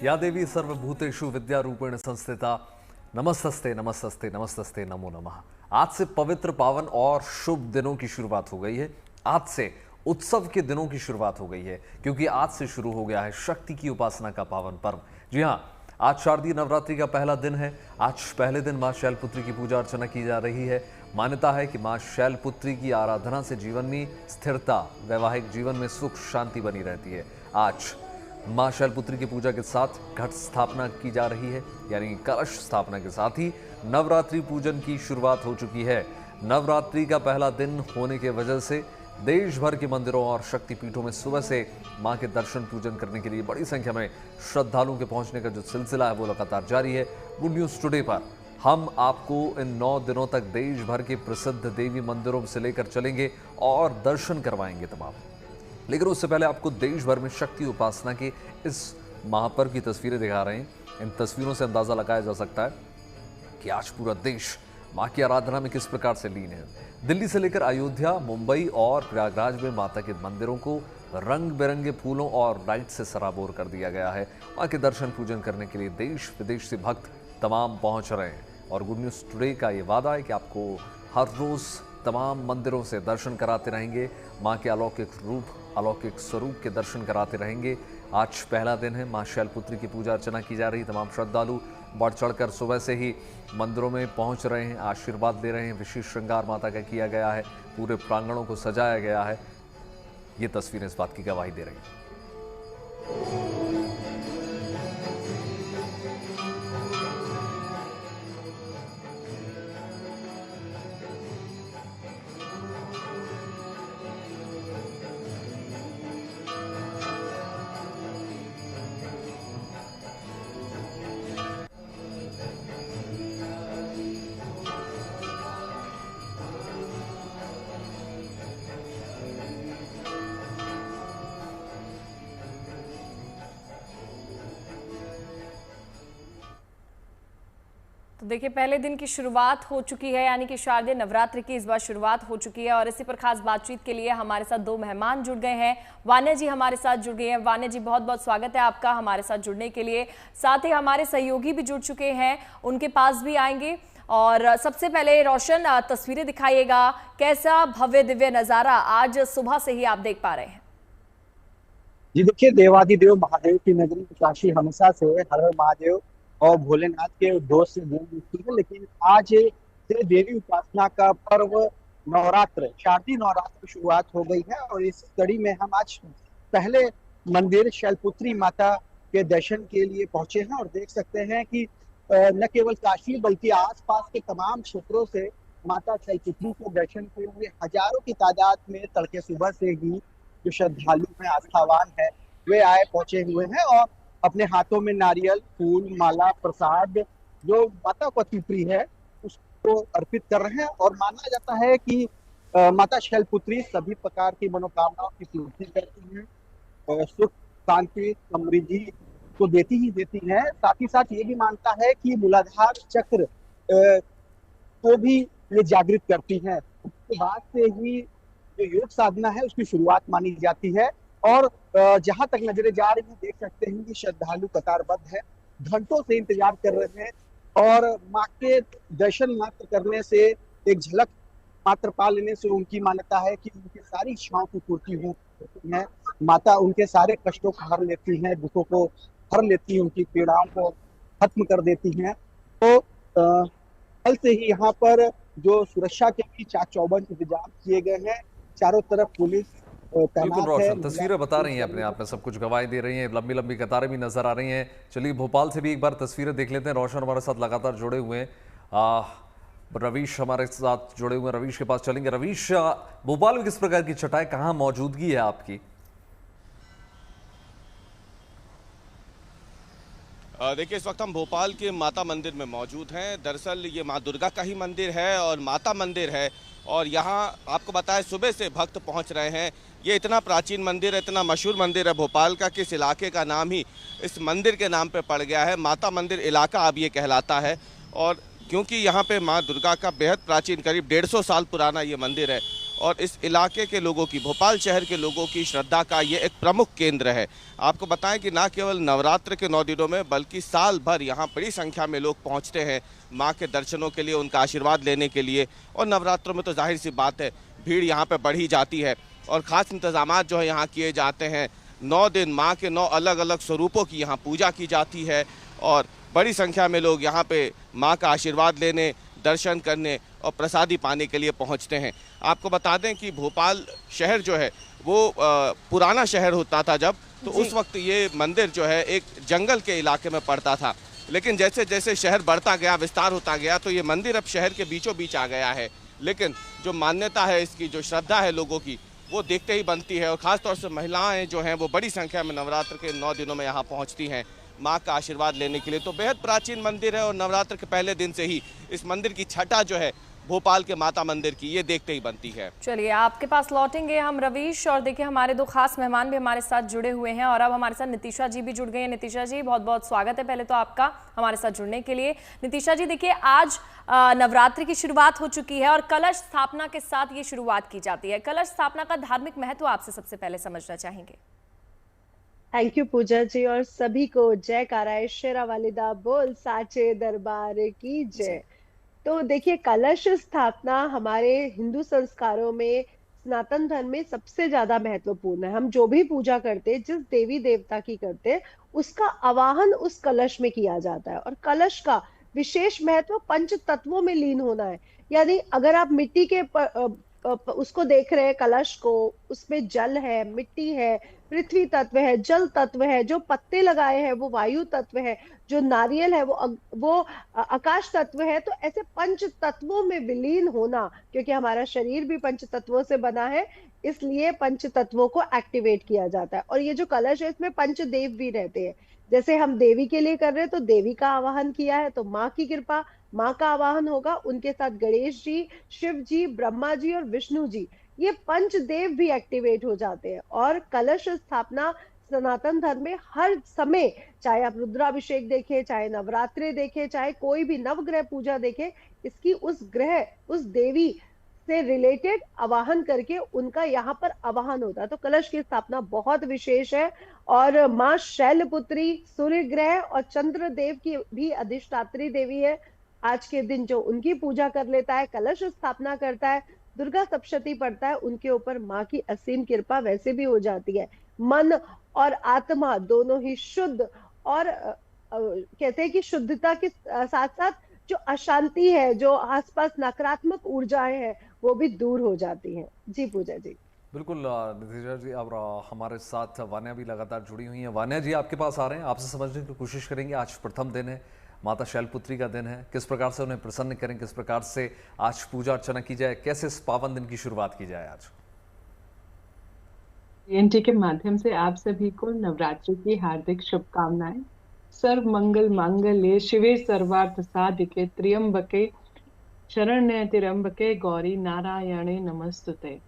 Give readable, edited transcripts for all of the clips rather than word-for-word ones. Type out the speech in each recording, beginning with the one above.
या देवी सर्वभूतेषु विद्यारूपेण संस्थिता नमस्तस्ते नमस्तस्ते नमस्तस्ते नमो नमः। आज से पवित्र पावन और शुभ दिनों की शुरुआत हो गई है। आज से उत्सव के दिनों की शुरुआत हो गई है, क्योंकि आज से शुरू हो गया है शक्ति की उपासना का पावन पर्व। जी हाँ, आज शारदीय नवरात्रि का पहला दिन है। आज पहले दिन मां शैलपुत्री की पूजा अर्चना की जा रही है। मान्यता है कि मां शैलपुत्री की आराधना से जीवन में स्थिरता, वैवाहिक जीवन में सुख शांति बनी रहती है। आज मां शैलपुत्री की पूजा के साथ घट स्थापना की जा रही है, यानी कलश स्थापना के साथ ही नवरात्रि पूजन की शुरुआत हो चुकी है। नवरात्रि का पहला दिन होने के वजह से देश भर के मंदिरों और शक्तिपीठों में सुबह से मां के दर्शन पूजन करने के लिए बड़ी संख्या में श्रद्धालुओं के पहुंचने का जो सिलसिला है वो लगातार जारी है। गुड न्यूज टुडे पर हम आपको इन 9 दिनों तक देश भर के प्रसिद्ध देवी मंदिरों से लेकर चलेंगे और दर्शन करवाएंगे तमाम। लेकिन उससे पहले आपको देश भर में शक्ति उपासना के इस महापर्व की तस्वीरें दिखा रहे हैं। इन तस्वीरों से अंदाजा लगाया जा सकता है कि आज पूरा देश मां की आराधना में किस प्रकार से लीन है। दिल्ली से लेकर अयोध्या, मुंबई और प्रयागराज में माता के मंदिरों को रंग बिरंगे फूलों और लाइट से सराबोर कर दिया गया है। मां के दर्शन पूजन करने के लिए देश विदेश से भक्त तमाम पहुंच रहे हैं। और गुड न्यूज टुडे का ये वादा है कि आपको हर रोज तमाम मंदिरों से दर्शन कराते रहेंगे, मां के अलौकिक रूप, अलौकिक स्वरूप के दर्शन कराते रहेंगे। आज पहला दिन है, मां शैलपुत्री की पूजा अर्चना की जा रही। तमाम श्रद्धालु बढ़ चढ़कर सुबह से ही मंदिरों में पहुंच रहे हैं, आशीर्वाद ले रहे हैं। विशेष श्रृंगार माता का किया गया है, पूरे प्रांगणों को सजाया गया है। ये तस्वीरें इस बात की गवाही दे रही हैं। तो देखिए, पहले दिन की शुरुआत हो चुकी है, यानी कि शारदीय नवरात्रि की इस बार शुरुआत हो चुकी है। और इसी पर खास बातचीत के लिए हमारे साथ 2 मेहमान जुड़ गए हैं। वान्या जी हमारे साथ जुड़ गए हैं। वान्या जी, बहुत बहुत स्वागत है आपका हमारे साथ जुड़ने के लिए। साथ ही हमारे सहयोगी भी जुड़ चुके हैं, उनके पास भी आएंगे। और सबसे पहले रोशन, तस्वीरें दिखाइएगा, कैसा भव्य दिव्य नजारा आज सुबह से ही आप देख पा रहे हैं। जी देखिए, देवाधिदेव महादेव की नगरी काशी हमेशा से हर हर महादेव और भोलेनाथ के उद्घोष से गूंजती है। लेकिन आज से देवी उपासना का पर्व नवरात्र, शारदीय नवरात्र की शुरुआत हो गई है। और इस कड़ी में हम आज पहले मंदिर शैलपुत्री माता के दर्शन के लिए पहुंचे हैं। और देख सकते हैं कि न केवल काशी बल्कि आसपास के तमाम क्षेत्रों से माता शैलपुत्री के दर्शन के लिए हजारों की तादाद में तड़के सुबह से ही जो श्रद्धालु हैं, आस्थावान है, वे आए पहुंचे हुए हैं और अपने हाथों में नारियल, फूल, माला, प्रसाद जो माता को अति प्रिय है उसको अर्पित कर रहे हैं। और माना जाता है कि माता शैलपुत्री सभी प्रकार की मनोकामनाओं की पूर्ति करती हैं और सुख, शांति, समृद्धि को देती ही देती है। साथ ही साथ ये भी मानता है कि मूलाधार चक्र को भी ये जागृत करती है। उसके बाद से ही जो योग साधना है उसकी शुरुआत मानी जाती है। और जहां तक नजरें जा रही हैं, देख सकते हैं कि श्रद्धालु कतारबद्ध है, घंटों से इंतजार कर रहे हैं। और मां के दर्शन मात्र करने से, एक झलक मात्र पा लेने से उनकी मान्यता है कि उनकी सारी इच्छाओं की पूर्ति होती है। माता उनके सारे कष्टों को हर लेती हैं, दुखों को हर लेती है, उनकी पीड़ाओं को खत्म कर देती हैं। तो कल से ही यहाँ पर जो सुरक्षा के भी चाक चौबंद इंतजाम किए गए हैं। चारों तरफ पुलिस बिल्कुल रोशन, तस्वीरें बता रही हैं अपने आप में, सब कुछ गवाही दे रही हैं। लंबी लंबी कतारें भी नजर आ रही हैं। चलिए भोपाल से भी एक बार तस्वीरें देख लेते हैं। रोशन हमारे साथ लगातार जुड़े हुए हैं, रवीश हमारे साथ जुड़े हुए हैं। रवीश के पास चलेंगे। रवीश, भोपाल में किस प्रकार की छटाएं, कहाँ मौजूदगी है आपकी? देखिए, इस वक्त हम भोपाल के माता मंदिर में मौजूद हैं। दरअसल ये माँ दुर्गा का ही मंदिर है और माता मंदिर है। और यहाँ आपको बताएं, सुबह से भक्त पहुँच रहे हैं। ये इतना प्राचीन मंदिर है, इतना मशहूर मंदिर है भोपाल का कि इस इलाके का नाम ही इस मंदिर के नाम पे पड़ गया है। माता मंदिर इलाका अब ये कहलाता है। और क्योंकि यहाँ पे माँ दुर्गा का बेहद प्राचीन, करीब 150 साल पुराना ये मंदिर है और इस इलाके के लोगों की, भोपाल शहर के लोगों की श्रद्धा का ये एक प्रमुख केंद्र है। आपको बताएं कि न केवल नवरात्र के 9 दिनों में बल्कि साल भर यहाँ बड़ी संख्या में लोग पहुँचते हैं माँ के दर्शनों के लिए, उनका आशीर्वाद लेने के लिए। और नवरात्रों में तो जाहिर सी बात है भीड़ यहाँ पर बढ़ ही जाती है और ख़ास इंतजाम जो है यहाँ किए जाते हैं। 9 दिन माँ के 9 अलग अलग स्वरूपों की यहाँ पूजा की जाती है और बड़ी संख्या में लोग यहाँ पे माँ का आशीर्वाद लेने, दर्शन करने और प्रसादी पाने के लिए पहुँचते हैं। आपको बता दें कि भोपाल शहर जो है वो पुराना शहर होता था जब, तो उस वक्त ये मंदिर जो है एक जंगल के इलाके में पड़ता था, लेकिन जैसे जैसे शहर बढ़ता गया, विस्तार होता गया, तो ये मंदिर अब शहर के बीचों बीच आ गया है। लेकिन जो मान्यता है इसकी, जो श्रद्धा है लोगों की, वो देखते ही बनती है। और ख़ासतौर से महिलाएं जो हैं वो बड़ी संख्या में नवरात्र के 9 दिनों में यहाँ पहुँचती हैं माँ का आशीर्वाद लेने के लिए। तो बेहद प्राचीन मंदिर है और नवरात्र के पहले दिन से ही इस मंदिर की छटा जो है भोपाल के माता मंदिर की, ये देखते ही बनती है। चलिए आपके पास लौटेंगे हम रवीश, और देखिए हमारे 2 खास मेहमान भी हमारे साथ जुड़े हुए हैं और अब हमारे साथ नितिशा जी भी जुड़ गए हैं। नितिशा जी बहुत बहुत स्वागत है पहले तो आपका हमारे साथ जुड़ने के लिए। नितिशा जी देखिए आज नवरात्रि की शुरुआत हो चुकी है और कलश स्थापना के साथ ये शुरुआत की जाती है। कलश स्थापना का धार्मिक महत्व आपसे सबसे पहले समझना चाहेंगे। थैंक यू पूजा जी, और सभी को जयकारा शेरा वालिदा बोल साचे दरबार की जय। तो देखिए कलश स्थापना हमारे हिंदू संस्कारों में, सनातन धर्म में सबसे ज्यादा महत्वपूर्ण है। हम जो भी पूजा करते हैं, जिस देवी देवता की करते हैं, उसका आवाहन उस कलश में किया जाता है। और कलश का विशेष महत्व पंच तत्वों में लीन होना है। यानी अगर आप मिट्टी के उसको देख रहे हैं कलश को, उसमें जल है, मिट्टी है, पृथ्वी तत्व है, जल तत्व है, जो पत्ते लगाए हैं वो वायु तत्व है, जो नारियल है वो आकाश तत्व है। तो ऐसे पंच तत्वों में विलीन होना, क्योंकि हमारा शरीर भी पंच तत्वों से बना है, इसलिए पंच तत्वों को एक्टिवेट किया जाता है। और ये जो कलश है इसमें पंचदेव भी रहते हैं। जैसे हम देवी के लिए कर रहे हैं तो देवी का आवाहन किया है, तो माँ की कृपा, माँ का आवाहन होगा, उनके साथ गणेश जी, शिव जी, ब्रह्मा जी और विष्णु जी, ये पंचदेव भी एक्टिवेट हो जाते हैं। और कलश स्थापना सनातन धर्म में हर समय, चाहे आप रुद्राभिषेक देखें, चाहे नवरात्रि देखें, चाहे कोई भी नवग्रह पूजा देखें, इसकी उस ग्रह, उस देवी से रिलेटेड आवाहन करके उनका यहाँ पर आवाहन होता है। तो कलश की स्थापना बहुत विशेष है। और माँ शैलपुत्री सूर्य ग्रह और चंद्र देव की भी अधिष्ठात्री देवी है। आज के दिन जो उनकी पूजा कर लेता है, कलश स्थापना करता है, दुर्गा सप्तशती पढ़ता है, उनके ऊपर माँ की असीम कृपा वैसे भी हो जाती है। मन और आत्मा दोनों ही शुद्ध, और कहते हैं कि शुद्धता के साथ साथ जो अशांति है, जो आसपास नकारात्मक ऊर्जाएं हैं, वो भी दूर हो जाती हैं। जी पूजा जी। बिल्कुल नितिशा जी, और हमारे साथ वान्या भी लगातार जुड़ी हुई हैं। वान्या जी आपके पास आ रहे हैं, आपसे समझने की कोशिश करेंगे। आज प्रथम दिन है, माता शैलपुत्री का दिन है, किस प्रकार से उन्हें प्रसन्न करें, किस प्रकार से आज पूजा अर्चना की जाए, कैसे इस पावन दिन की शुरुआत की जाए आज। TNT के माध्यम से आप सभी को नवरात्रि की हार्दिक शुभकामनाएं। सर्व मंगल मांगल्ये शिवे सर्वार्थ साधिके त्र्यंबके शरण्ये त्र्यंबके गौरी नारायणे नमस्तुते।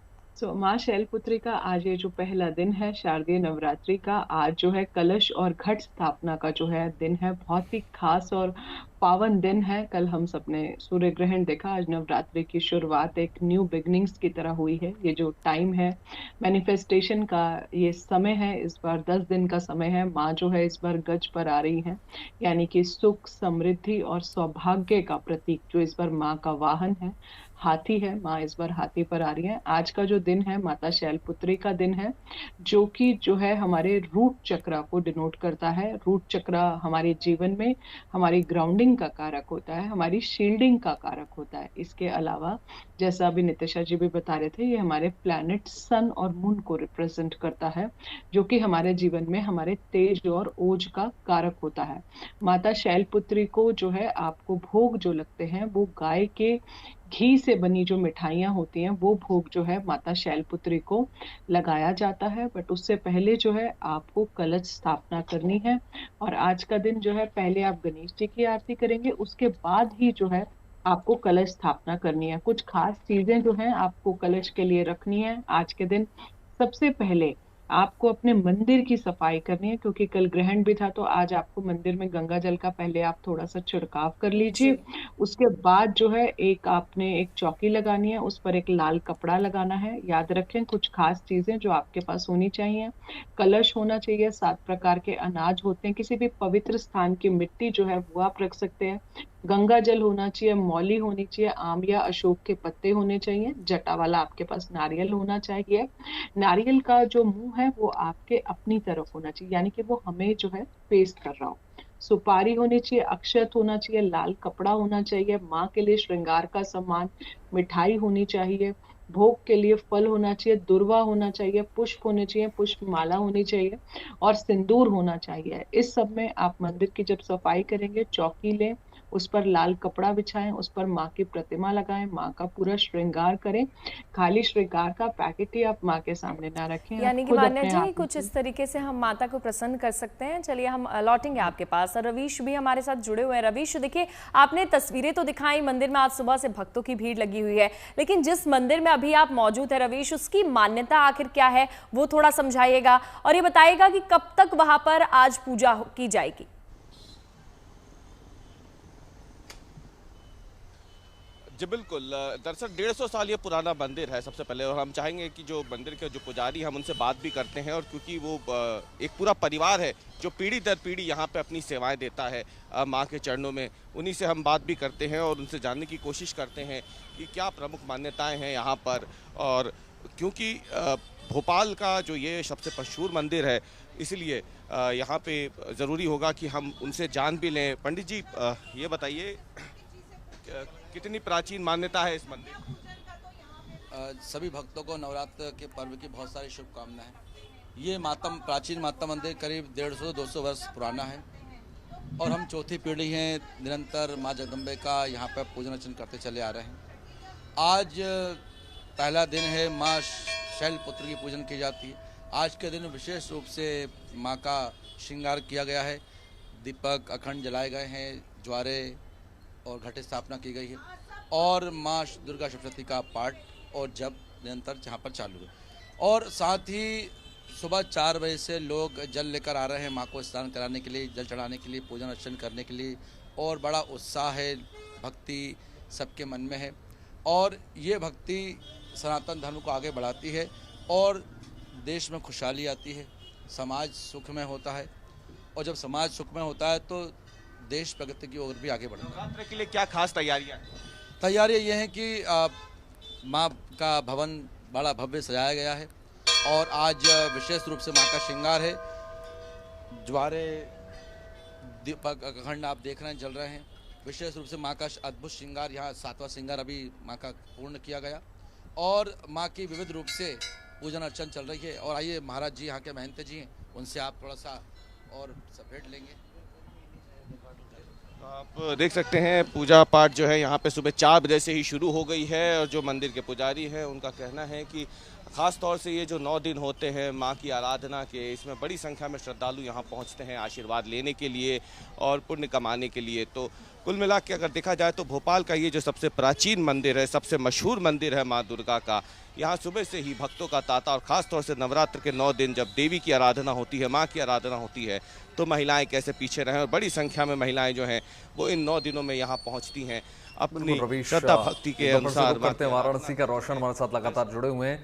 माँ शैलपुत्री का आज ये जो पहला दिन है शारदीय नवरात्रि का, आज जो है कलश और घट स्थापना का जो है दिन है, बहुत ही खास और पावन दिन है। कल हम सबने सूर्य ग्रहण देखा। आज नवरात्रि की शुरुआत एक न्यू बिगनिंग्स की तरह हुई है। ये जो टाइम है मैनिफेस्टेशन का, ये समय है, इस बार 10 दिन का समय है। माँ जो है इस बार गज पर आ रही है, यानी कि सुख, समृद्धि और सौभाग्य का प्रतीक जो इस बार माँ का वाहन है, हाथी है। माँ इस बार हाथी पर आ रही है। आज का जो दिन है माता शैलपुत्री का दिन है, जो कि जो है हमारे रूट चक्र को डिनोट करता है। रूट चक्र हमारे जीवन में हमारी ग्राउंडिंग का कारक होता है, हमारी शील्डिंग का कारक होता है। इसके अलावा जैसा अभी नितिशा जी भी बता रहे थे, ये हमारे प्लैनेट सन और मून को रिप्रेजेंट करता है, जो कि हमारे जीवन में हमारे तेज और ओज का कारक होता है। माता शैलपुत्री को जो है आपको भोग जो लगते हैं, वो गाय के घी से बनी जो मिठाइयाँ होती हैं, वो भोग जो है माता शैलपुत्री को लगाया जाता है। बट उससे पहले जो है आपको कलश स्थापना करनी है। और आज का दिन जो है पहले आप गणेश जी की आरती करेंगे, उसके बाद ही जो है आपको कलश स्थापना करनी है। कुछ खास चीजें जो हैं आपको कलश के लिए रखनी है आज के दिन। सबसे पहले आपको अपने मंदिर की सफाई करनी है, क्योंकि कल ग्रहण भी था, तो आज आपको मंदिर में गंगा जल का पहले आप थोड़ा सा छिड़काव कर लीजिए। जी। उसके बाद जो है आपने एक चौकी लगानी है, उस पर एक लाल कपड़ा लगाना है। याद रखें कुछ खास चीजें जो आपके पास होनी चाहिए। कलश होना चाहिए, 7 प्रकार के अनाज होते हैं, किसी भी पवित्र स्थान की मिट्टी जो है वो आप रख सकते हैं। गंगा जल होना चाहिए, मौली होनी चाहिए, आम या अशोक के पत्ते होने चाहिए, जटा वाला आपके पास नारियल होना चाहिए। नारियल का जो मुंह है वो आपके अपनी तरफ होना चाहिए, यानी कि वो हमें जो है फेस कर रहा हो। सुपारी होनी चाहिए, अक्षत होना चाहिए, लाल कपड़ा होना चाहिए, माँ के लिए श्रृंगार का सामान, मिठाई होनी चाहिए, भोग के लिए फल होना चाहिए, दुर्वा होना चाहिए, पुष्प होने चाहिए, पुष्प माला होनी चाहिए और सिंदूर होना चाहिए। इस सब में आप मंदिर की जब सफाई करेंगे, चौकी लें, उस पर लाल कपड़ा बिछाएं, उस पर माँ की प्रतिमा लगाएं, माँ का पूरा श्रृंगार करें। खाली श्रृंगार का पैकेट ही आप माँ के सामने ना रखें, आप यानी कि खुद मान्या अपने जी हाथों कुछ से। इस तरीके से हम माता को प्रसन्न कर सकते हैं। चलिए हम लौटेंगे आपके पास। और रवीश भी हमारे साथ जुड़े हुए हैं। रवीश देखिए, आपने तस्वीरें तो दिखाई मंदिर में आज सुबह से भक्तों की भीड़ लगी हुई है, लेकिन जिस मंदिर में अभी आप मौजूद है रवीश, उसकी मान्यता आखिर क्या है वो थोड़ा समझाइएगा और ये बताइएगा कि कब तक वहां पर आज पूजा की जाएगी। जी बिल्कुल। दरअसल 150 साल ये पुराना मंदिर है सबसे पहले, और हम चाहेंगे कि जो मंदिर के जो पुजारी हम उनसे बात भी करते हैं, और क्योंकि वो एक पूरा परिवार है जो पीढ़ी दर पीढ़ी यहाँ पे अपनी सेवाएं देता है माँ के चरणों में, उन्हीं से हम बात भी करते हैं और उनसे जानने की कोशिश करते हैं कि क्या प्रमुख मान्यताएं हैं यहाँ पर। और क्योंकि भोपाल का जो ये सबसे मशहूर मंदिर है, इसलिए यहाँ पे ज़रूरी होगा कि हम उनसे जान भी लें। पंडित जी ये बताइए कितनी प्राचीन मान्यता है इस मंदिर की? सभी भक्तों को नवरात्र के पर्व की बहुत सारी शुभकामनाएं। ये प्राचीन माता मंदिर करीब 150-200 वर्ष पुराना है और हम चौथी पीढ़ी हैं निरंतर माँ जगदम्बे का यहाँ पर पूजन अर्चन करते चले आ रहे हैं। आज पहला दिन है, माँ शैलपुत्री की पूजन की जाती है। आज के दिन विशेष रूप से माँ का श्रृंगार किया गया है, दीपक अखंड जलाए गए हैं, ज्वारे और घट स्थापना की गई है और माँ दुर्गा सप्तशती का पाठ और जप निरंतर यहाँ पर चालू है। और साथ ही सुबह 4 बजे से लोग जल लेकर आ रहे हैं माँ को स्नान कराने के लिए, जल चढ़ाने के लिए, पूजन अर्चन करने के लिए, और बड़ा उत्साह है, भक्ति सबके मन में है और ये भक्ति सनातन धर्म को आगे बढ़ाती है और देश में खुशहाली आती है, समाज सुख में होता है और जब समाज सुख में होता है तो देश प्रगति की ओर भी आगे बढ़ता है। नवरात्र के लिए क्या खास तैयारियां? तैयारियां ये हैं कि माँ का भवन बड़ा भव्य सजाया गया है और आज विशेष रूप से माँ का श्रृंगार है। ज्वारे दीपक अखंड आप देख रहे हैं जल रहे हैं। विशेष रूप से माँ का अद्भुत श्रृंगार, यहाँ 7वां श्रृंगार अभी माँ का पूर्ण किया गया और माँ की विविध रूप से पूजन अर्चन चल रही है। और आइए महाराज जी यहाँ के महंत जी हैं, उनसे आप थोड़ा सा और भेंट लेंगे। आप देख सकते हैं पूजा पाठ जो है यहाँ पे सुबह 4 बजे से ही शुरू हो गई है और जो मंदिर के पुजारी हैं उनका कहना है कि ख़ास तौर से ये जो 9 दिन होते हैं माँ की आराधना के, इसमें बड़ी संख्या में श्रद्धालु यहाँ पहुँचते हैं आशीर्वाद लेने के लिए और पुण्य कमाने के लिए। तो कुल मिला के अगर देखा जाए तो भोपाल का ये जो सबसे प्राचीन मंदिर है, सबसे मशहूर मंदिर है माँ दुर्गा का, यहाँ सुबह से ही भक्तों का तांता और ख़ास तौर से नवरात्र के 9 दिन जब देवी की आराधना होती है, माँ की आराधना होती है, तो महिलाएं कैसे पीछे रहें और बड़ी संख्या में महिलाएं जो हैं वो इन 9 दिनों में यहाँ पहुँचती हैं अपनी श्रद्धा भक्ति के अनुसार। करते हैं वाराणसी का रोशन हमारे साथ लगातार जुड़े हुए हैं।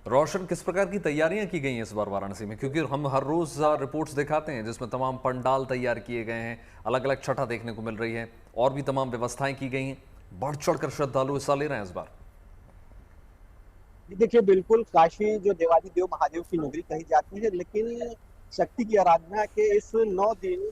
रोशन, किस प्रकार की तैयारियां की गई हैं इस बार वाराणसी में? क्योंकि हम हर रोज रिपोर्ट्स दिखाते हैं जिसमें तमाम पंडाल तैयार किए गए हैं, अलग अलग छठा देखने को मिल रही है और भी तमाम व्यवस्थाएं की गई हैं। बढ़ चढ़कर श्रद्धालु हिस्सा ले रहे हैं इस बार। देखिए, बिल्कुल काशी जो देवादिदेव महादेव की नगरी कही जाती है, लेकिन शक्ति की आराधना के इस 9 दिन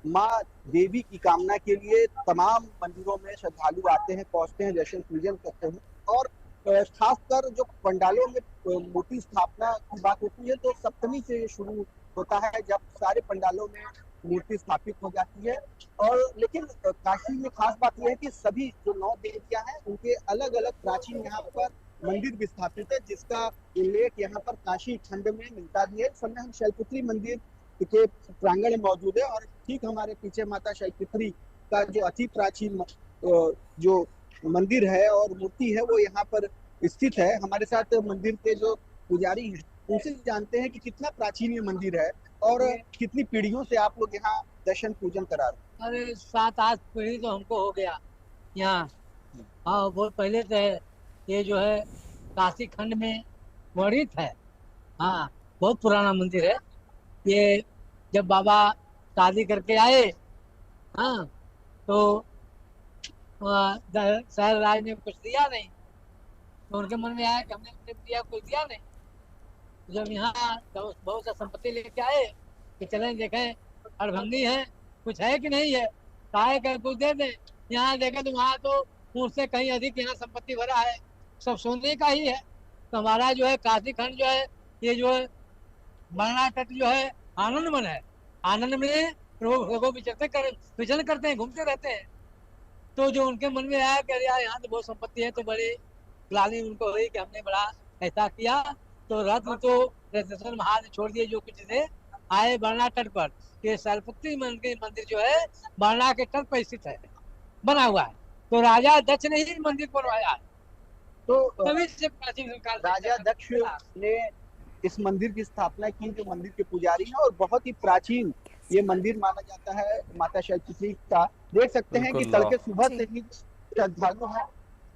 माँ देवी की कामना के लिए तमाम मंदिरों में श्रद्धालु आते हैं, पहुंचते हैं, दर्शन पूजन करते हैं। और खासकर जो पंडालों में मूर्ति स्थापना की बात होती है तो सप्तमी से ये शुरू होता है, जब सारे पंडालों में मूर्ति स्थापित हो जाती है। और लेकिन काशी में खास बात यह है कि सभी जो 9 देवियां हैं उनके अलग अलग प्राचीन यहाँ पर मंदिर भी स्थापित है, जिसका उल्लेख यहाँ पर काशी खंड में मिलता भी है। इस समय हम शैलपुत्री मंदिर के प्रांगण में मौजूद है और ठीक हमारे पीछे माता शैलपुत्री का जो अति प्राचीन जो मंदिर है और मूर्ति है वो यहाँ पर स्थित है। हमारे साथ मंदिर के जो पुजारी उनसे जानते हैं कि कितना प्राचीन ये मंदिर है और कितनी पीढ़ियों से आप लोग यहाँ दर्शन पूजन करा रहे हैं। अरे 7-8 पीढ़ी तो हमको हो गया यहाँ। हाँ, बहुत पहले से है। ये जो है काशी खंड में वर्णित है। हाँ, बहुत पुराना मंदिर है ये। जब बाबा शादी करके आए, हाँ, तो शहर राज ने कुछ दिया नहीं, तो उनके मन में आया कि हमने दिया, कुछ दिया नहीं। जब यहाँ बहुत सा संपत्ति लेके आए कि चलें देखें अड़भंगी है, कुछ है कि नहीं है, कहा कर कुछ दे दें। यहाँ देखे तो वहाँ तो उससे कहीं अधिक यहाँ संपत्ति भरा है, सब सोने का ही है। तो हमारा जो है काशी खंड जो है, ये जो है मरना तट जो है आनंद मन है। आनंद में लोग विचरण करते हैं, घूमते रहते हैं। तो जो उनके मन में आया कि यार यहाँ तो बहुत संपत्ति है, तो बड़ी ग्लानि उनको हुई कि हमने बड़ा ऐसा किया। तो रत्न तो रत्नेश्वर महाराज छोड़ दिए जो कुछ थे, आए बरना तट पर। ये सरस्वती मंदिर जो है बरना के तट पर स्थित है, बना हुआ है। तो राजा दक्ष ने ही मंदिर बनवाया है। तो तभी से प्राचीन काल से राजा दक्ष ने इस मंदिर की स्थापना की, जो मंदिर के पुजारी हैं, और बहुत ही प्राचीन ये मंदिर माना जाता है माता शैलपुत्री का। देख सकते हैं कि तड़के सुबह से ही श्रद्धालु है,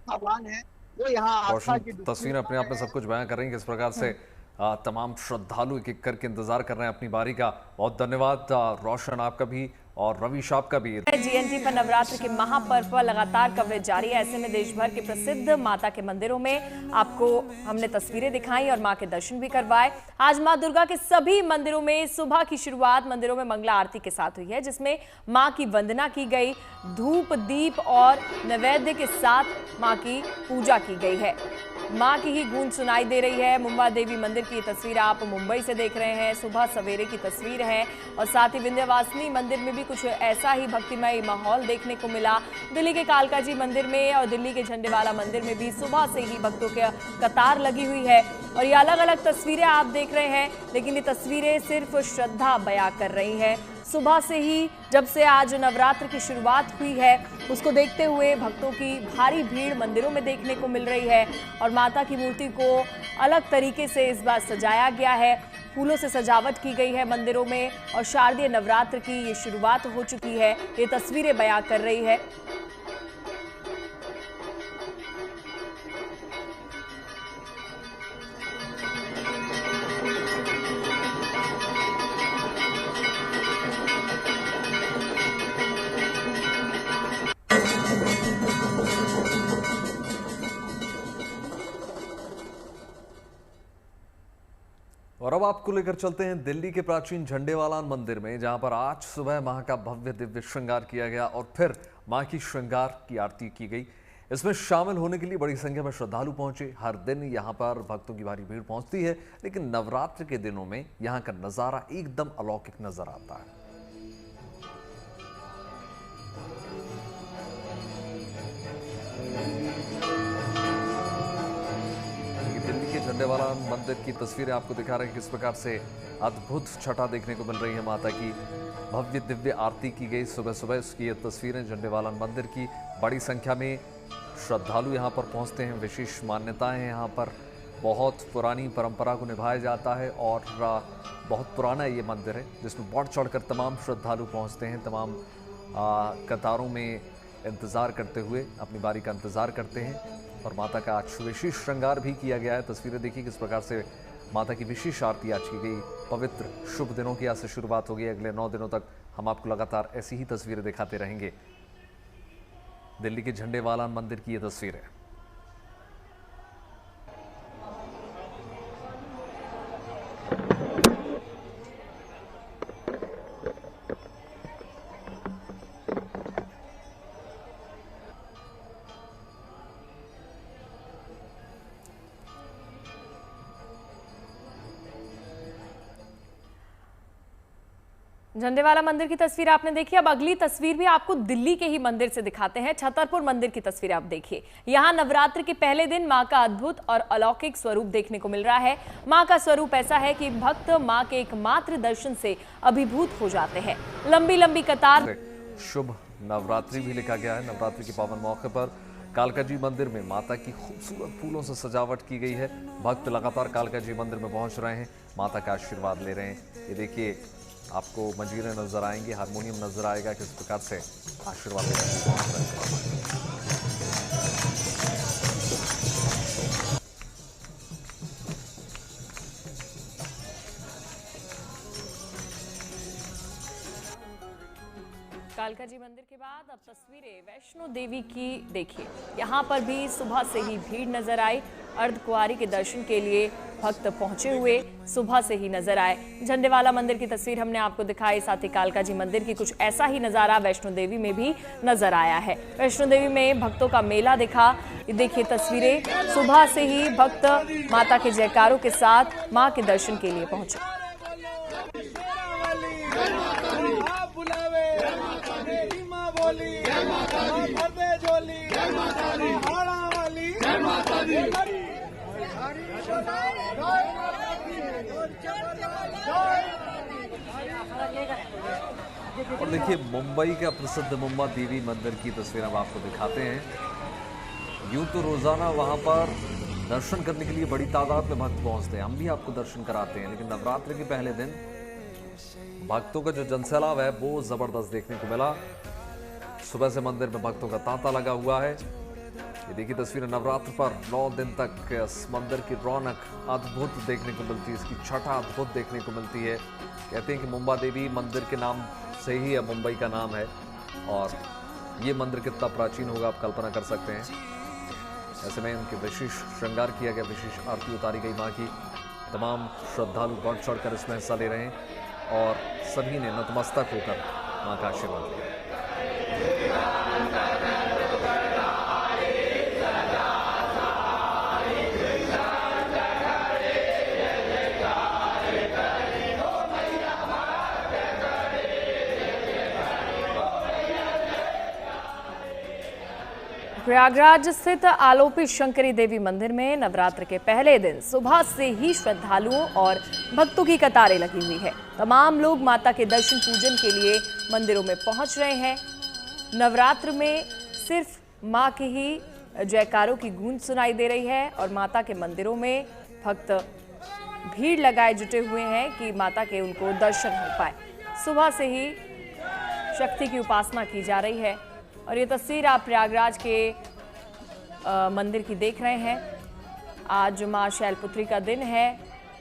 भगवान है, वो यहाँ आस्था की तस्वीरें अपने आप में सब कुछ बयां कर रही हैं किस प्रकार से तमाम श्रद्धालु एक एक करके इंतजार कर रहे हैं अपनी बारी का। बहुत धन्यवाद रोशन आपका भी और रवि साहब का भी। जीएनटी पर नवरात्र के महापर्व पर लगातार कवरेज जारी है। ऐसे में देश भर के प्रसिद्ध माता के मंदिरों में आपको हमने तस्वीरें दिखाई और मां के दर्शन भी करवाए। आज मां दुर्गा के सभी मंदिरों में सुबह की शुरुआत मंदिरों में मंगला आरती के साथ हुई है, जिसमें मां की वंदना की गई, धूप दीप और नैवेद्य के साथ मां की पूजा की गई है। मां की ही गूंज सुनाई दे रही है। मुंबा देवी मंदिर की तस्वीर आप मुंबई से देख रहे हैं, सुबह सवेरे की तस्वीर है। और साथ ही विंध्यवासिनी मंदिर में भी कुछ ऐसा ही भक्तिमय माहौल देखने को मिला। दिल्ली के कालका जी मंदिर में और दिल्ली के झंडेवाला मंदिर में भी सुबह से ही भक्तों के कतार लगी हुई है। और ये अलग अलग तस्वीरें आप देख रहे हैं, लेकिन ये तस्वीरें सिर्फ श्रद्धा बयां कर रही है। सुबह से ही जब से आज नवरात्र की शुरुआत हुई है, उसको देखते हुए भक्तों की भारी भीड़ मंदिरों में देखने को मिल रही है। और माता की मूर्ति को अलग तरीके से इस बार सजाया गया है, फूलों से सजावट की गई है मंदिरों में और शारदीय नवरात्र की ये शुरुआत हो चुकी है। ये तस्वीरें बयां कर रही है। और अब आपको लेकर चलते हैं दिल्ली के प्राचीन झंडेवाला मंदिर में, जहां पर आज सुबह मां का भव्य दिव्य श्रृंगार किया गया और फिर मां की श्रृंगार की आरती की गई। इसमें शामिल होने के लिए बड़ी संख्या में श्रद्धालु पहुंचे। हर दिन यहां पर भक्तों की भारी भीड़ पहुंचती है, लेकिन नवरात्र के दिनों में यहां का नजारा एकदम अलौकिक नजर आता है। दिल्ली के झंडेवाला मंदिर की तस्वीरें आपको दिखा रहे हैं किस प्रकार से अद्भुत छटा देखने को मिल रही है। माता की भव्य दिव्य आरती की गई सुबह सुबह, इसकी ये तस्वीरें झंडेवाला मंदिर की। बड़ी संख्या में श्रद्धालु यहाँ पर पहुँचते हैं, विशेष मान्यताएं हैं यहाँ पर। बहुत पुरानी परंपरा को निभाया जाता है और बहुत पुराना ये मंदिर है, जिसमें बढ़ चढ़कर तमाम श्रद्धालु पहुँचते हैं। तमाम कतारों में इंतज़ार करते हुए अपनी बारी का इंतज़ार करते हैं। और माता का आज विशेष श्रृंगार भी किया गया है। तस्वीरें देखिए किस प्रकार से माता की विशेष आरती आज की गई। पवित्र शुभ दिनों की आज से शुरुआत होगी। अगले 9 दिनों तक हम आपको लगातार ऐसी ही तस्वीरें दिखाते रहेंगे। दिल्ली के झंडेवाला मंदिर की ये तस्वीरें। झंडेवाला मंदिर की तस्वीर आपने देखी। अब अगली तस्वीर भी आपको दिल्ली के ही मंदिर से दिखाते हैं। छतरपुर मंदिर की तस्वीर आप देखिए। यहाँ नवरात्र के पहले दिन मां का अद्भुत और अलौकिक स्वरूप देखने को मिल रहा है। मां का स्वरूप ऐसा है कि भक्त मां के एकमात्र दर्शन से अभिभूत हो जाते हैं। लंबी लंबी कतार। शुभ नवरात्रि भी लिखा गया है। नवरात्रि के पावन मौके पर कालका जी मंदिर में माता की खूबसूरत फूलों से सजावट की गई है। भक्त लगातार कालका जी मंदिर में पहुंच रहे हैं, माता का आशीर्वाद ले रहे हैं। ये देखिए, आपको मंजीरे नजर आएंगे, हारमोनियम नजर आएगा, किस प्रकार से आशीर्वाद लेने के लिए पहुंच रहे हैं। कालका जी मंदिर के बाद अब तस्वीरें वैष्णो देवी की देखिए। यहाँ पर भी सुबह से ही भीड़ नजर आई। अर्धकुंवारी के दर्शन के लिए भक्त पहुंचे हुए सुबह से ही नजर आए। झंडेवाला मंदिर की तस्वीर हमने आपको दिखाई, साथ ही कालका जी मंदिर की कुछ ऐसा ही नजारा वैष्णो देवी में भी नजर आया है। वैष्णो देवी में भक्तों का मेला दिखा। देखिए तस्वीरें, सुबह से ही भक्त माता के जयकारों के साथ मां के दर्शन के लिए पहुंचे। और देखिए, मुंबई का प्रसिद्ध मुंबा देवी मंदिर की तस्वीर हम आपको दिखाते हैं। यूं तो रोजाना वहां पर दर्शन करने के लिए बड़ी तादाद में भक्त पहुंचते हैं, हम भी आपको दर्शन कराते हैं, लेकिन नवरात्र के पहले दिन भक्तों का जो जनसैलाब है वो जबरदस्त देखने को मिला। सुबह से मंदिर में भक्तों का तांता लगा हुआ है। ये देखिए तस्वीरें, नवरात्र पर 9 दिन तक इस मंदिर की रौनक अद्भुत देखने को मिलती है, इसकी छठा अद्भुत देखने को मिलती है। कहते हैं कि मुंबा देवी मंदिर के नाम से ही है मुंबई का नाम है, और ये मंदिर कितना प्राचीन होगा आप कल्पना कर सकते हैं। ऐसे में उनके विशेष श्रृंगार किया गया, विशेष आरती उतारी गई मां की। तमाम श्रद्धालु बढ़ चढ़कर इसमें हिस्सा ले रहे हैं और सभी ने नतमस्तक होकर मां का आशीर्वाद लिया। प्रयागराज स्थित आलोपी शंकरी देवी मंदिर में नवरात्र के पहले दिन सुबह से ही श्रद्धालुओं और भक्तों की कतारें लगी हुई है। तमाम लोग माता के दर्शन पूजन के लिए मंदिरों में पहुंच रहे हैं। नवरात्र में सिर्फ मां के ही जयकारों की गूंज सुनाई दे रही है और माता के मंदिरों में भक्त भीड़ लगाए जुटे हुए हैं कि माता के उनको दर्शन हो पाए। सुबह से ही शक्ति की उपासना की जा रही है और ये तस्वीर आप प्रयागराज के मंदिर की देख रहे हैं। आज मां शैलपुत्री का दिन है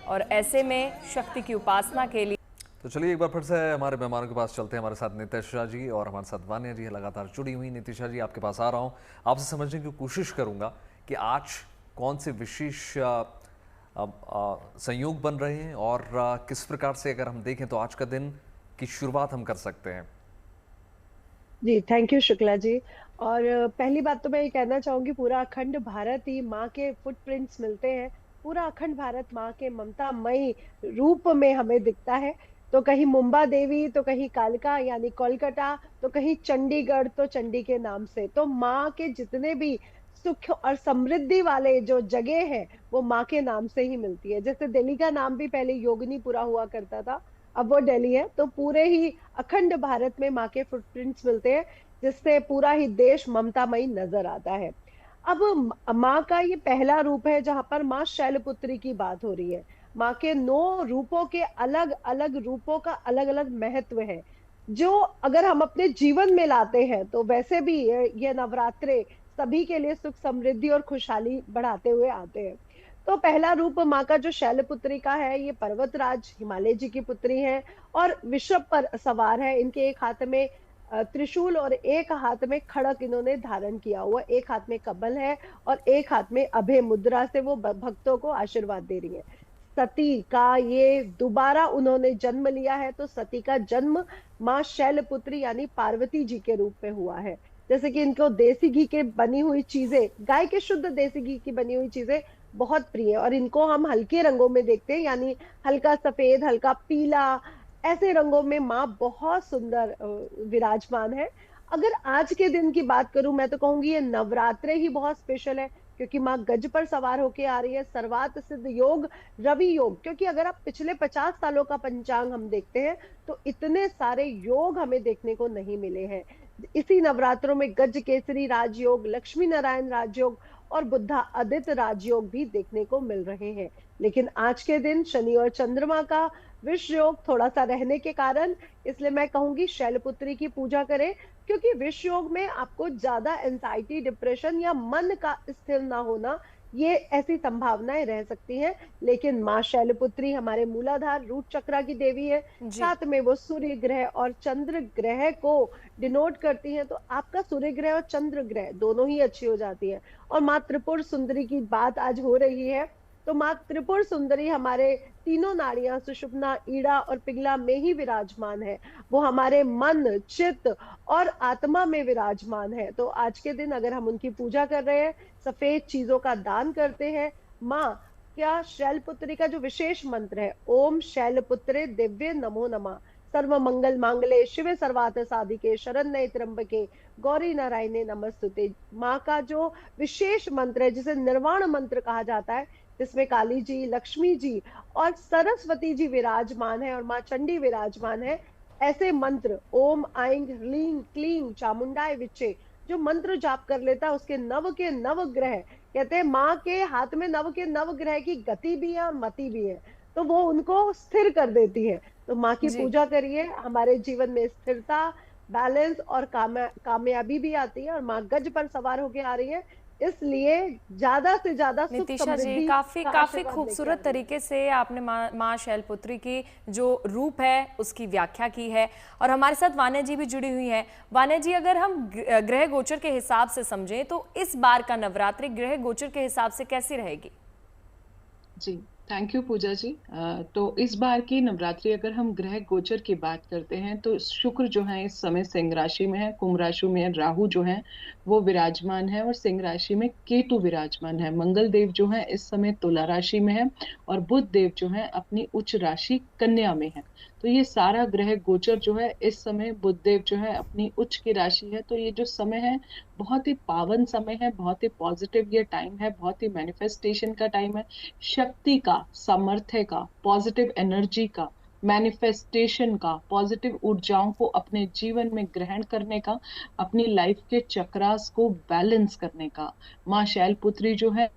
और ऐसे में शक्ति की उपासना के लिए तो चलिए एक बार फिर से हमारे मेहमानों के पास चलते हैं। हमारे साथ नितिशा जी और हमारे साथ वान्या जी लगातार जुड़ी हुई। नितिशा जी, आपके पास आ रहा हूँ, आपसे समझने की कोशिश करूंगा कि आज कौन से विशेष संयोग बन रहे हैं और किस प्रकार से अगर हम देखें तो आज का दिन की शुरुआत हम कर सकते हैं। जी, थैंक यू शुक्ला जी। और पहली बात तो मैं ये कहना चाहूंगी, पूरा अखंड भारत ही माँ के फुटप्रिंट्स मिलते हैं। पूरा अखंड भारत माँ के ममतामयी रूप में हमें दिखता है। तो कहीं मुंबा देवी, तो कहीं कालका यानी कोलकाता, तो कहीं चंडीगढ़, तो चंडी के नाम से। तो माँ के जितने भी सुख और समृद्धि वाले जो जगह है वो माँ के नाम से ही मिलती है। जैसे दिल्ली का नाम भी पहले योगिनीपुरा हुआ करता था, अब वो दिल्ली है। तो पूरे ही अखंड भारत में माँ के फुटप्रिंट्स मिलते हैं, जिससे पूरा ही देश ममतामयी नजर आता है। अब माँ का ये पहला रूप है जहां पर माँ शैलपुत्री की बात हो रही है। माँ के 9 रूपों के अलग अलग रूपों का अलग अलग महत्व है, जो अगर हम अपने जीवन में लाते हैं तो वैसे भी ये नवरात्रे सभी के लिए सुख समृद्धि और खुशहाली बढ़ाते हुए आते हैं। तो पहला रूप माँ का जो शैलपुत्री का है, ये पर्वतराज हिमालय जी की पुत्री है और विषभ पर सवार है। इनके एक हाथ में त्रिशूल और एक हाथ में खड़ग इन्होंने धारण किया हुआ, एक हाथ में कमल है और एक हाथ में अभय मुद्रा से वो भक्तों को आशीर्वाद दे रही है। सती का ये दोबारा उन्होंने जन्म लिया है, तो सती का जन्म माँ शैलपुत्री यानी पार्वती जी के रूप में हुआ है। जैसे कि इनको देसी घी के बनी हुई चीजें, गाय के शुद्ध देसी घी की बनी हुई चीजें बहुत प्रिय है और इनको हम हल्के रंगों में देखते हैं, यानी हल्का सफेद, हल्का पीला, ऐसे रंगों में माँ बहुत सुंदर विराजमान है। अगर आज के दिन की बात करूं, मैं तो कहूंगी ये नवरात्रे ही बहुत स्पेशल है, क्योंकि माँ गज पर सवार होके आ रही है। सर्वात सिद्ध योग रवि योग, क्योंकि अगर आप पिछले 50 सालों का पंचांग हम देखते हैं तो इतने सारे योग हमें देखने को नहीं मिले हैं। इसी नवरात्रों में गज केसरी राजयोग, लक्ष्मी नारायण राजयोग और बुद्धा आदित्य राजयोग भी देखने को मिल रहे हैं। लेकिन आज के दिन शनि और चंद्रमा का विष योग थोड़ा सा रहने के कारण, इसलिए मैं कहूंगी शैलपुत्री की पूजा करें, क्योंकि विष योग में आपको ज्यादा एंजाइटी, डिप्रेशन या मन का स्थिर ना होना, ये ऐसी संभावनाएं रह सकती हैं। लेकिन माँ शैलपुत्री हमारे मूलाधार रूट चक्र की देवी है, साथ में वो सूर्य ग्रह और चंद्र ग्रह को डिनोट करती हैं, तो आपका सूर्य ग्रह और चंद्र ग्रह दोनों ही अच्छी हो जाती है। और माँ त्रिपुर सुंदरी की बात आज हो रही है, तो माँ त्रिपुर सुंदरी हमारे तीनों नाड़ियां सुषुम्ना, ईड़ा और पिंगला में ही विराजमान है। वो हमारे मन, चित्त और आत्मा में विराजमान है। तो आज के दिन अगर हम उनकी पूजा कर रहे हैं, सफेद चीजों का दान करते हैं, माँ क्या शैलपुत्री का जो विशेष मंत्र है, ओम शैलपुत्रे दिव्य नमो नमः, सर्व मंगल मांगले शिवे सर्वार्थ साधिके शरण्ये त्र्यंबके गौरी नारायणे नमस्तुते, माँ का जो विशेष मंत्र है जिसे निर्वाण मंत्र कहा जाता है, जिसमें काली जी, लक्ष्मी जी और सरस्वती जी विराजमान है और माँ चंडी विराजमान है, ऐसे मंत्र ओम ऐं ह्रीं क्लीं चामुंडाय विच्चे जो मंत्र जाप कर लेता है, उसके नव के नव ग्रह, कहते हैं माँ के हाथ में नव के नव ग्रह की गति भी है और मति भी है, तो वो उनको स्थिर कर देती है। तो माँ की पूजा करिए, हमारे जीवन में स्थिरता, बैलेंस और कामयाबी भी आती है। और माँ गज पर सवार होके आ रही है, इसलिए ज्यादा से ज्यादा सुख नितिशा जी समृद्धि काफी का काफी आशीर्वाद खूबसूरत लेके आ रही है। तरीके से आपने माँ शैलपुत्री की जो रूप है उसकी व्याख्या की है। और हमारे साथ वान्या जी भी जुड़ी हुई हैं। वान्या जी, अगर हम ग्रह गोचर के हिसाब से समझें तो इस बार का नवरात्रि ग्रह गोचर के हिसाब से कैसी रहेगी? जी, थैंक यू पूजा जी। तो इस बार की नवरात्रि अगर हम ग्रह गोचर की बात करते हैं तो शुक्र जो है इस समय सिंह राशि में है, कुंभ राशि में राहु जो है वो विराजमान है और सिंह राशि में केतु विराजमान है। मंगल देव जो है इस समय तुला राशि में है और बुध देव जो है अपनी उच्च राशि कन्या में है। तो ये सारा ग्रह गोचर जो है इस समय, बुध देव जो है अपनी उच्च की राशि है। तो ये जो समय है बहुत ही पावन समय है, बहुत ही पॉजिटिव ये टाइम है, बहुत ही मैनिफेस्टेशन का टाइम है, शक्ति का, सामर्थ्य का, पॉजिटिव एनर्जी का, मैनिफेस्टेशन का, पॉजिटिव ऊर्जाओं को अपने जीवन में ग्रहण करने का, अपनी लाइफ के चक्रास को बैलेंस करने का। माँ शैलपुत्री जो है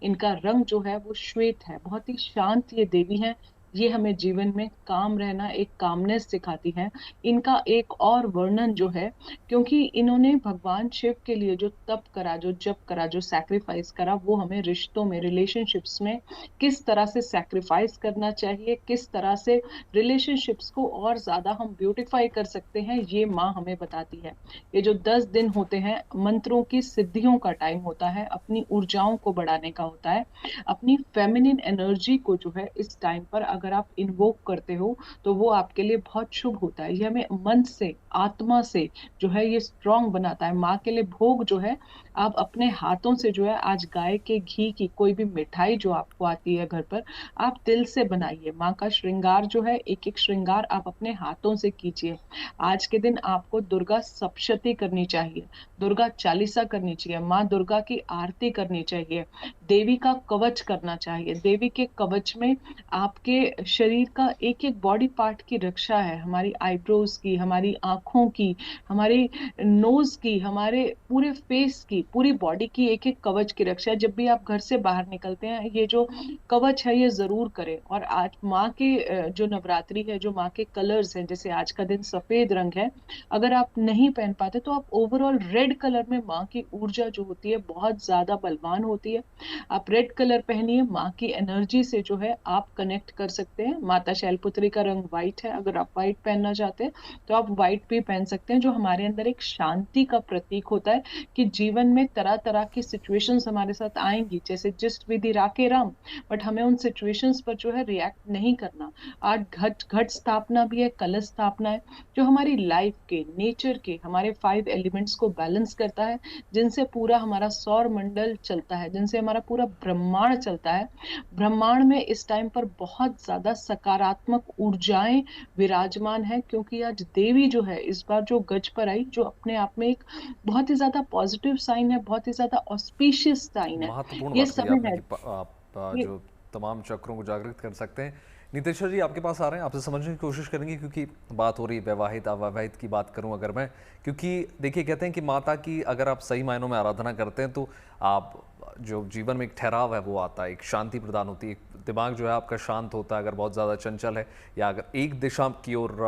इनका रंग जो है वो श्वेत है, बहुत ही शांत ये देवी है। ये हमें जीवन में काम रहना, एक कामनेस सिखाती है। इनका एक और वर्णन जो है, क्योंकि इन्होंने भगवान शिव के लिए जो तप करा, जो जप करा, जो सैक्रिफाइस करा, वो हमें रिश्तों में, रिलेशनशिप्स में किस तरह से सैक्रिफाइस करना चाहिए, किस तरह से रिलेशनशिप्स को और ज्यादा हम ब्यूटिफाई कर सकते हैं, ये माँ हमें बताती है। ये जो 10 दिन होते हैं मंत्रों की सिद्धियों का टाइम होता है, अपनी ऊर्जाओं को बढ़ाने का होता है, अपनी फेमिनिन एनर्जी को जो है इस टाइम पर अगर आप इन्वोक करते हो तो वो आपके लिए बहुत शुभ होता है। ये हमें मन से, आत्मा से जो है ये स्ट्रांग बनाता है। माँ के लिए भोग जो है आप अपने हाथों से जो है, आज गाय के घी की कोई भी मिठाई जो आपको आती है घर पर, आप दिल से बनाइए। माँ का श्रृंगार जो है, एक एक श्रृंगार आप अपने हाथों से कीजिए। आज के दिन आपको दुर्गा सप्तशती करनी चाहिए, दुर्गा चालीसा करनी चाहिए, माँ दुर्गा की आरती करनी चाहिए, देवी का कवच करना चाहिए। देवी के कवच में आपके शरीर का एक एक बॉडी पार्ट की रक्षा है, हमारी आईब्रोज की, हमारी आंखों की, हमारी नोज की, हमारे पूरे फेस की, पूरी बॉडी की एक एक कवच की रक्षा है। जब भी आप घर से बाहर निकलते हैं ये जो कवच है ये जरूर करें। और आज माँ के जो नवरात्रि है, जो माँ के कलर्स हैं, जैसे आज का दिन सफेद रंग है, अगर आप नहीं पहन पाते तो आप ओवरऑल रेड कलर में माँ की ऊर्जा जो होती है बहुत ज्यादा बलवान होती है। आप रेड कलर पहनिए, माँ की एनर्जी से जो है आप कनेक्ट कर सकते हैं। माता शैलपुत्री का रंग व्हाइट है, अगर आप व्हाइट पहनना चाहते हैं तो आप व्हाइट भी पहन सकते हैं, जो हमारे अंदर एक शांति का प्रतीक होता है कि जीवन में तरह तरह की सिचुएशंस हमारे साथ आएंगी, जैसे जिस्ट विधि राके राम, बट हमें उन सिचुएशंस पर जो है रिएक्ट नहीं करना। आज घट स्थापना भी है, कलश स्थापना है, जो हमारी लाइफ के, नेचर के, हमारे 5 एलिमेंट्स को बैलेंस करता है, जिनसे पूरा हमारा सौर मंडल चलता है, जिनसे हमारा पूरा ब्रह्मांड चलता है। ब्रह्मांड में इस टाइम पर बहुत ज्यादा सकारात्मक ऊर्जाएं विराजमान है, क्योंकि आज देवी जो है इस बार जो गज पर आई, जो अपने आप में एक बहुत ही ज्यादा पॉजिटिव साइन है, बहुत ही ज्यादा ऑस्पिशियस साइन है। महत्वपूर्ण ये बात कही समय आपने है कि आप जो तमाम चक्रों को जागृत कर सकते हैं। नितेश्वर जी आपके पास आ रहे हैं, आपसे समझने की कोशिश करेंगे, क्योंकि बात हो रही है वैवाहित अवैवाहित की बात करूं अगर मैं, क्योंकि देखिए कहते हैं कि माता की अगर आप सही मायनों में आराधना करते हैं तो आप जो जीवन में एक ठहराव है वो आता है, एक शांति प्रदान होती है, एक दिमाग जो है आपका शांत होता है। अगर बहुत ज़्यादा चंचल है या अगर एक दिशा की ओर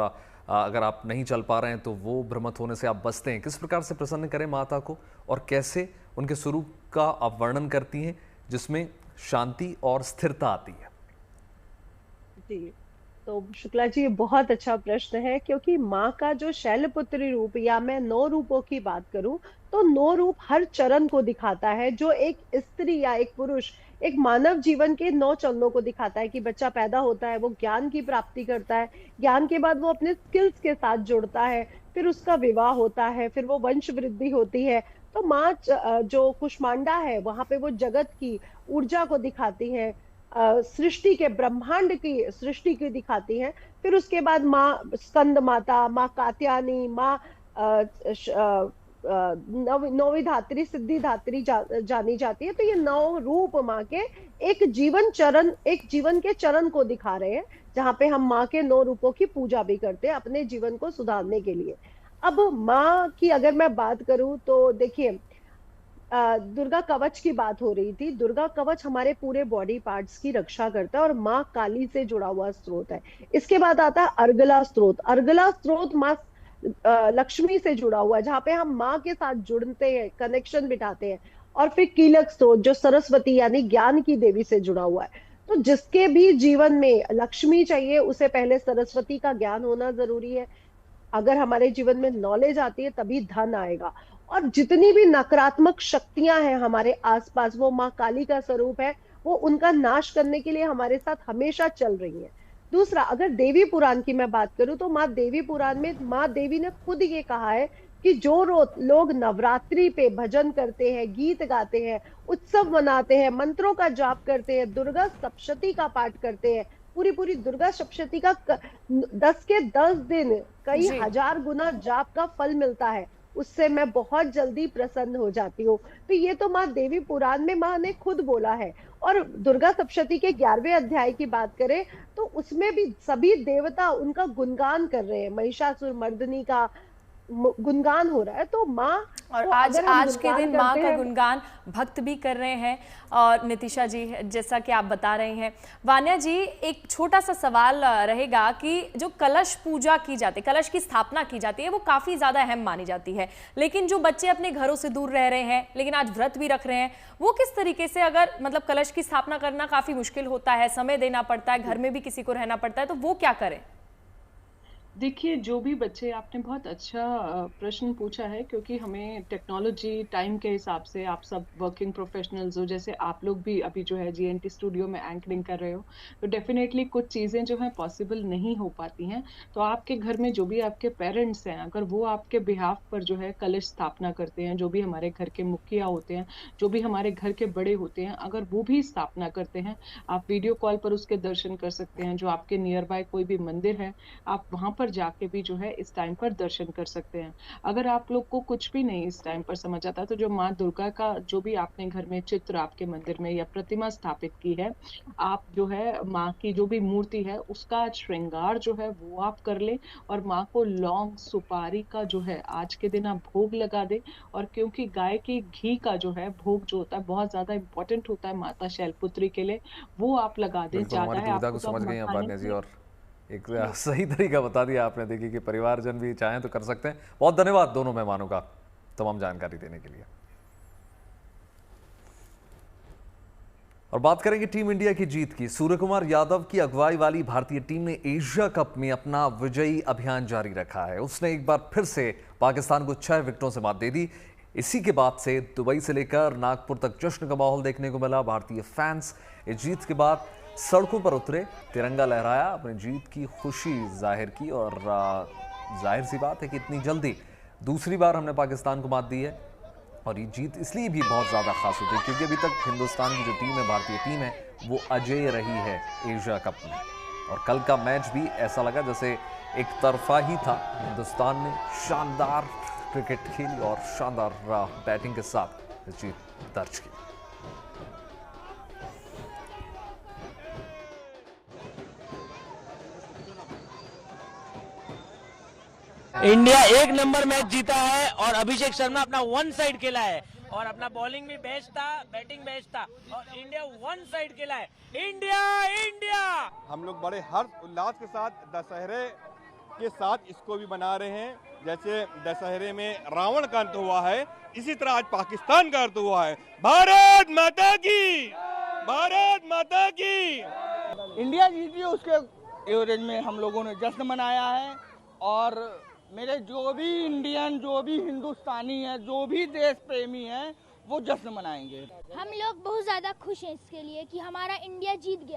अगर आप नहीं चल पा रहे हैं तो वो भ्रमित होने से आप बचते हैं। किस प्रकार से प्रसन्न करें माता को और कैसे उनके स्वरूप का आप वर्णन करती हैं जिसमें शांति और स्थिरता आती है? जी, तो शुक्ला जी, ये बहुत अच्छा प्रश्न है, क्योंकि माँ का जो शैलपुत्री रूप, या मैं 9 रूपों की बात करूं तो 9 रूप हर चरण को दिखाता है, जो एक स्त्री या एक पुरुष, एक मानव जीवन के 9 चरणों को दिखाता है। कि बच्चा पैदा होता है, वो ज्ञान की प्राप्ति करता है, ज्ञान के बाद वो अपने स्किल्स के साथ जुड़ता है, फिर उसका विवाह होता है, फिर वो वंश वृद्धि होती है। तो माँ जो कुष्मांडा है, वहां पे वो जगत की ऊर्जा को दिखाती है, सृष्टि के, ब्रह्मांड की सृष्टि की दिखाती है। फिर उसके बाद माँ स्कंद माता, माँ कात्यायनी, माँ नौवीं धात्री, सिद्धि धात्री जानी जाती है। तो ये 9 रूप माँ के एक जीवन चरण, एक जीवन के चरण को दिखा रहे हैं, जहाँ पे हम माँ के 9 रूपों की पूजा भी करते हैं अपने जीवन को सुधारने के लिए। अब माँ की अगर मैं बात करूं तो देखिए, दुर्गा कवच की बात हो रही थी। दुर्गा कवच हमारे पूरे बॉडी पार्ट्स की रक्षा करता है और माँ काली से जुड़ा हुआ स्रोत है। इसके बाद आता है अर्गला स्रोत। अर्गला स्रोत माँ लक्ष्मी से जुड़ा हुआ है, जहाँ पे हम माँ के साथ जुड़ते हैं, कनेक्शन बिठाते हैं। और फिर कीलक स्रोत, जो सरस्वती यानी ज्ञान की देवी से जुड़ा हुआ है। तो जिसके भी जीवन में लक्ष्मी चाहिए, उसे पहले सरस्वती का ज्ञान होना जरूरी है। अगर हमारे जीवन में नॉलेज आती है तभी धन आएगा। और जितनी भी नकारात्मक शक्तियां हैं हमारे आसपास, वो माँ काली का स्वरूप है, वो उनका नाश करने के लिए हमारे साथ हमेशा चल रही है। दूसरा, अगर देवी पुराण की मैं बात करूं तो माँ देवी पुराण में माँ देवी ने खुद ये कहा है कि जो लोग नवरात्रि पे भजन करते हैं, गीत गाते हैं, उत्सव मनाते हैं, मंत्रों का जाप करते हैं, दुर्गा सप्तशती का पाठ करते हैं, पूरी पूरी दुर्गा सप्तशती का 10 के 10 दिन कई हजार गुना जाप का फल मिलता है, उससे मैं बहुत जल्दी प्रसन्न हो जाती हूँ। तो ये तो माँ देवी पुराण में माँ ने खुद बोला है। और दुर्गा सप्तशती के 11वें अध्याय की बात करें तो उसमें भी सभी देवता उनका गुणगान कर रहे हैं, महिषासुर मर्दिनी का गुणगान हो रहा है। तो माँ, और आज के दिन माँ का गुणगान भक्त भी कर रहे हैं। और नितिशा जी, जैसा कि आप बता रहे हैं, वान्या जी, एक छोटा सा सवाल रहेगा कि जो कलश पूजा की जाती है, कलश की स्थापना की जाती है, वो काफ़ी ज़्यादा अहम मानी जाती है। लेकिन जो बच्चे अपने घरों से दूर रह रहे हैं लेकिन आज व्रत भी रख रहे हैं, वो किस तरीके से, अगर मतलब कलश की स्थापना करना काफ़ी मुश्किल होता है, समय देना पड़ता है, घर में भी किसी को रहना पड़ता है, तो वो क्या करें? देखिए, जो भी बच्चे, आपने बहुत अच्छा प्रश्न पूछा है, क्योंकि हमें टेक्नोलॉजी टाइम के हिसाब से, आप सब वर्किंग प्रोफेशनल्स हो, जैसे आप लोग भी अभी जो है जीएनटी स्टूडियो में एंकरिंग कर रहे हो, तो डेफिनेटली कुछ चीज़ें जो हैं पॉसिबल नहीं हो पाती हैं। तो आपके घर में जो भी आपके पेरेंट्स हैं, अगर वो आपके बिहाफ पर जो है कलश स्थापना करते हैं, जो भी हमारे घर के मुखिया होते हैं, जो भी हमारे घर के बड़े होते हैं, अगर वो भी स्थापना करते हैं, आप वीडियो कॉल पर उसके दर्शन कर सकते हैं। जो आपके नियर बाय कोई भी मंदिर है, आप वहां पर जाके भी जो है इस टाइम पर दर्शन कर सकते हैं। अगर आप लोग को कुछ भी नहीं इस टाइम पर समझ आता, तो जो माँ दुर्गा का जो भी आपने घर में चित्र आपके मंदिर में या प्रतिमा स्थापित की है, आप जो है माँ की जो भी मूर्ति है उसका श्रृंगार जो है वो आप कर ले, और माँ को लौंग सुपारी का जो है आज के दिन आप भोग लगा दे। और क्योंकि गाय के घी का जो है भोग जो होता है बहुत ज्यादा इंपॉर्टेंट होता है माता शैलपुत्री के लिए, वो आप लगा दें। ज्यादा है आपको, समझ गए हैं वान्या जी, और एक सही तरीका बता दिया आपने। देखिए कि परिवारजन भी चाहें तो कर सकते हैं। बहुत धन्यवाद दोनों मेहमानों का तमाम जानकारी देने के लिए। और बात करेंगे टीम इंडिया की जीत की। सूर्यकुमार यादव की अगुवाई वाली भारतीय टीम ने एशिया कप में अपना विजयी अभियान जारी रखा है। उसने एक बार फिर से पाकिस्तान को 6 विकेटों से मात दे दी। इसी के बाद से दुबई से लेकर नागपुर तक जश्न का माहौल देखने को मिला। भारतीय फैंस इस जीत के बाद सड़कों पर उतरे, तिरंगा लहराया, अपनी जीत की खुशी जाहिर की। और जाहिर सी बात है कि इतनी जल्दी दूसरी बार हमने पाकिस्तान को मात दी है। और ये जीत इसलिए भी बहुत ज़्यादा खास होती है क्योंकि अभी तक हिंदुस्तान की जो टीम है, भारतीय टीम है, वो अजेय रही है एशिया कप में। और कल का मैच भी ऐसा लगा जैसे एक तरफा ही था। हिंदुस्तान ने शानदार क्रिकेट खेली और शानदार बैटिंग के साथ जीत दर्ज की। इंडिया 1 नंबर मैच जीता है और अभिषेक शर्मा अपना वन साइड खेला है और अपना बॉलिंग भी बेस्ट था, बैटिंग बेस्ट था और इंडिया वन साइड खेला है। इंडिया इंडिया हम लोग बड़े हर्ष उल्लास के साथ दशहरे के साथ इसको भी मना रहे हैं। जैसे दशहरे में रावण का अंत हुआ है, इसी तरह आज पाकिस्तान का अंत हुआ है। भारत माता की, भारत माता की। इंडिया जीती है, उसके एवरेज में हम लोगों ने जश्न मनाया है और मेरे जो भी इंडियन, जो भी हिंदुस्तानी है, जो भी देश प्रेमी है, वो जश्न मनाएंगे। हम लोग बहुत ज्यादा खुश हैं इसके लिए कि हमारा इंडिया जीत गया है।